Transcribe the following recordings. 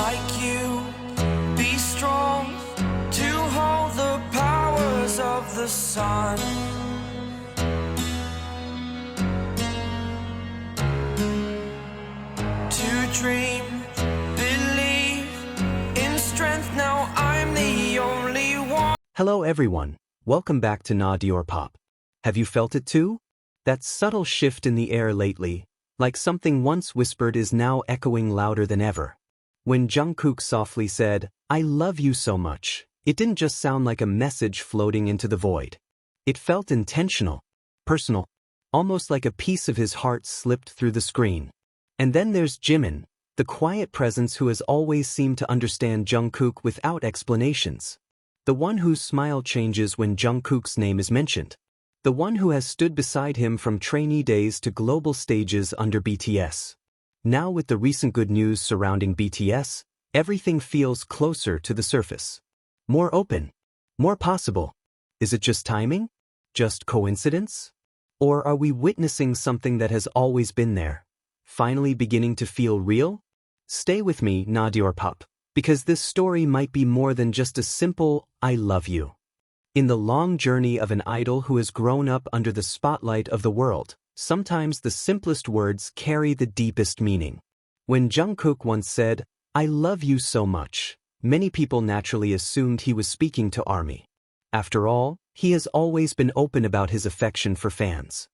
like you. Be strong to hold the powers of the sun. To dream, believe in strength. Now I'm the only one. Hello everyone, welcome back to Diorpop. Have you felt it too? That subtle shift in the air lately, like something once whispered is now echoing louder than ever. When Jungkook softly said, "I love you so much," it didn't just sound like a message floating into the void. It felt intentional, personal, almost like a piece of his heart slipped through the screen. And then there's Jimin, the quiet presence who has always seemed to understand Jungkook without explanations. The one whose smile changes when Jungkook's name is mentioned. The one who has stood beside him from trainee days to global stages under BTS. Now with the recent good news surrounding BTS, everything feels closer to the surface. More open. More possible. Is it just timing? Just coincidence? Or are we witnessing something that has always been there, finally beginning to feel real? Stay with me, Diorpop, because this story might be more than just a simple, "I love you." In the long journey of an idol who has grown up under the spotlight of the world, sometimes the simplest words carry the deepest meaning. When Jungkook once said, "I love you so much," many people naturally assumed he was speaking to ARMY. After all, he has always been open about his affection for fans.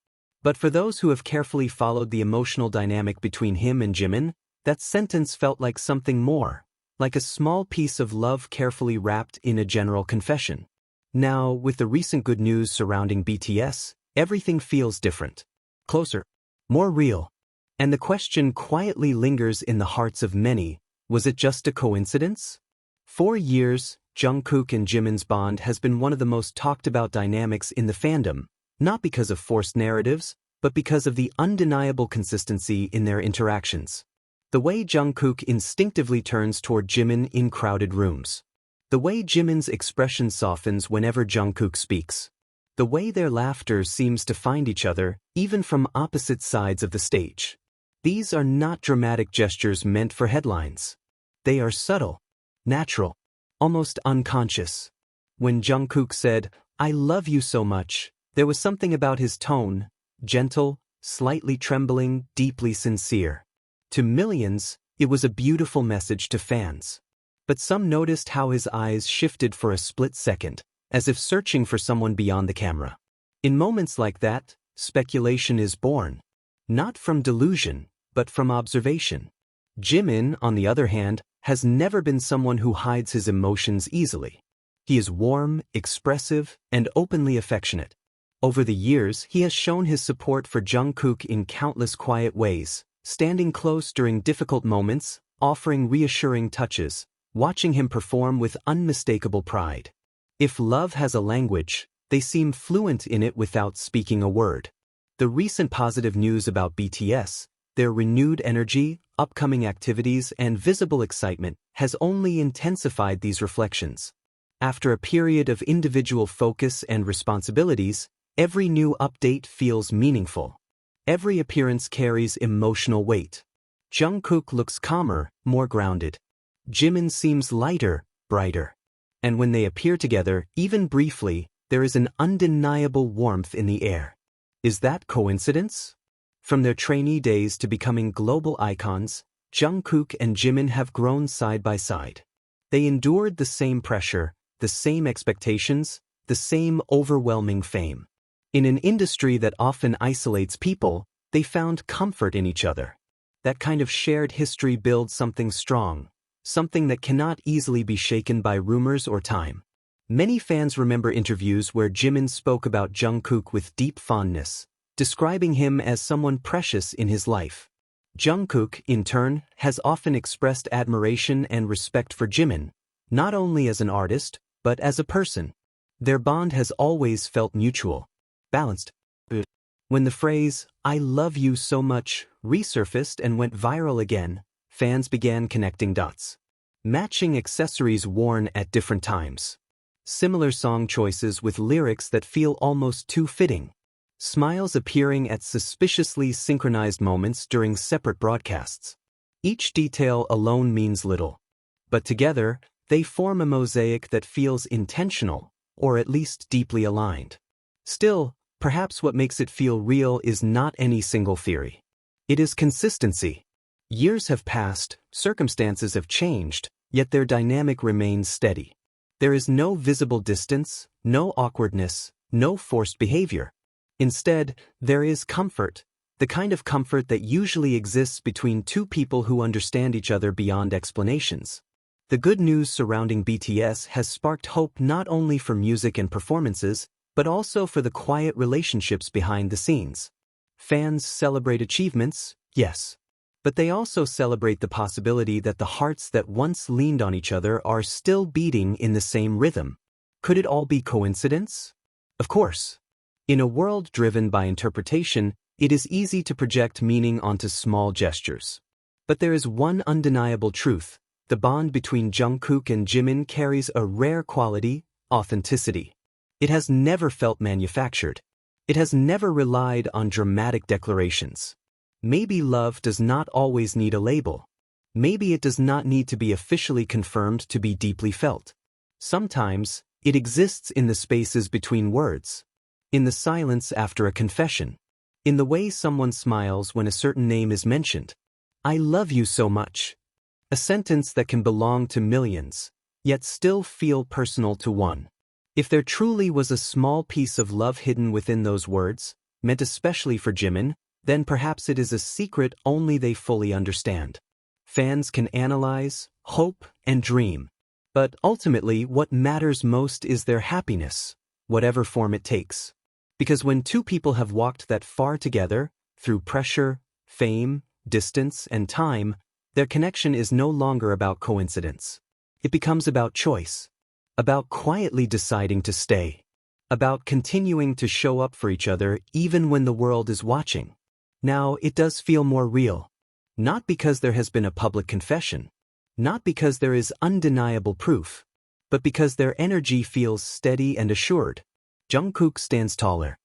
But for those who have carefully followed the emotional dynamic between him and Jimin, that sentence felt like something more, like a small piece of love carefully wrapped in a general confession. Now, with the recent good news surrounding BTS, everything feels different. Closer. More real. And the question quietly lingers in the hearts of many, was it just a coincidence? For years, Jungkook and Jimin's bond has been one of the most talked about dynamics in the fandom, not because of forced narratives, but because of the undeniable consistency in their interactions. The way Jungkook instinctively turns toward Jimin in crowded rooms. The way Jimin's expression softens whenever Jungkook speaks. The way their laughter seems to find each other, even from opposite sides of the stage. These are not dramatic gestures meant for headlines. They are subtle, natural, almost unconscious. When Jungkook said, "I love you so much," there was something about his tone, gentle, slightly trembling, deeply sincere. To millions, it was a beautiful message to fans. But some noticed how his eyes shifted for a split second, as if searching for someone beyond the camera. In moments like that, speculation is born. Not from delusion, but from observation. Jimin, on the other hand, has never been someone who hides his emotions easily. He is warm, expressive, and openly affectionate. Over the years, he has shown his support for Jungkook in countless quiet ways, standing close during difficult moments, offering reassuring touches, watching him perform with unmistakable pride. If love has a language, they seem fluent in it without speaking a word. The recent positive news about BTS, their renewed energy, upcoming activities, and visible excitement has only intensified these reflections. After a period of individual focus and responsibilities, every new update feels meaningful. Every appearance carries emotional weight. Jungkook looks calmer, more grounded. Jimin seems lighter, brighter. And when they appear together, even briefly, there is an undeniable warmth in the air. Is that coincidence? From their trainee days to becoming global icons, Jungkook and Jimin have grown side by side. They endured the same pressure, the same expectations, the same overwhelming fame. In an industry that often isolates people, they found comfort in each other. That kind of shared history builds something strong. Something that cannot easily be shaken by rumors or time. Many fans remember interviews where Jimin spoke about Jungkook with deep fondness, describing him as someone precious in his life. Jungkook, in turn, has often expressed admiration and respect for Jimin, not only as an artist, but as a person. Their bond has always felt mutual, balanced. When the phrase, "I love you so much," resurfaced and went viral again, fans began connecting dots. Matching accessories worn at different times. Similar song choices with lyrics that feel almost too fitting. Smiles appearing at suspiciously synchronized moments during separate broadcasts. Each detail alone means little, But together, they form a mosaic that feels intentional, or at least deeply aligned. Still, perhaps what makes it feel real is not any single theory. It is consistency. Years have passed, circumstances have changed, yet their dynamic remains steady. There is no visible distance, no awkwardness, no forced behavior. Instead, there is comfort, the kind of comfort that usually exists between two people who understand each other beyond explanations. The good news surrounding BTS has sparked hope not only for music and performances, but also for the quiet relationships behind the scenes. Fans celebrate achievements, yes. But they also celebrate the possibility that the hearts that once leaned on each other are still beating in the same rhythm. Could it all be coincidence? Of course. In a world driven by interpretation, it is easy to project meaning onto small gestures. But there is one undeniable truth: the bond between Jungkook and Jimin carries a rare quality: authenticity. It has never felt manufactured. It has never relied on dramatic declarations. Maybe love does not always need a label. Maybe it does not need to be officially confirmed to be deeply felt. Sometimes, it exists in the spaces between words. In the silence after a confession. In the way someone smiles when a certain name is mentioned. I love you so much. A sentence that can belong to millions, yet still feel personal to one. If there truly was a small piece of love hidden within those words, meant especially for Jimin, then perhaps it is a secret only they fully understand. Fans can analyze, hope, and dream. But ultimately, what matters most is their happiness, whatever form it takes. Because when two people have walked that far together, through pressure, fame, distance, and time, their connection is no longer about coincidence. It becomes about choice. About quietly deciding to stay. About continuing to show up for each other even when the world is watching. Now, it does feel more real. Not because there has been a public confession. Not because there is undeniable proof. But because their energy feels steady and assured. Jungkook stands taller.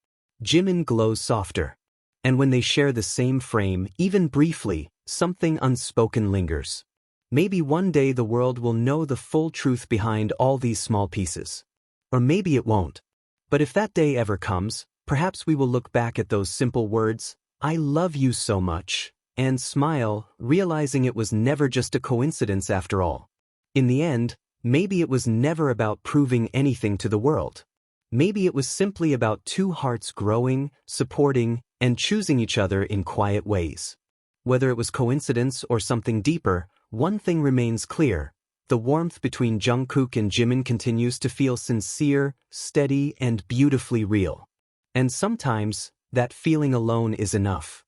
Jimin glows softer. And when they share the same frame, even briefly, something unspoken lingers. Maybe one day the world will know the full truth behind all these small pieces. Or maybe it won't. But if that day ever comes, perhaps we will look back at those simple words, "I love you so much," and smile, realizing it was never just a coincidence after all. In the end, maybe it was never about proving anything to the world. Maybe it was simply about two hearts growing, supporting, and choosing each other in quiet ways. Whether it was coincidence or something deeper, one thing remains clear: the warmth between Jungkook and Jimin continues to feel sincere, steady, and beautifully real. And sometimes, that feeling alone is enough.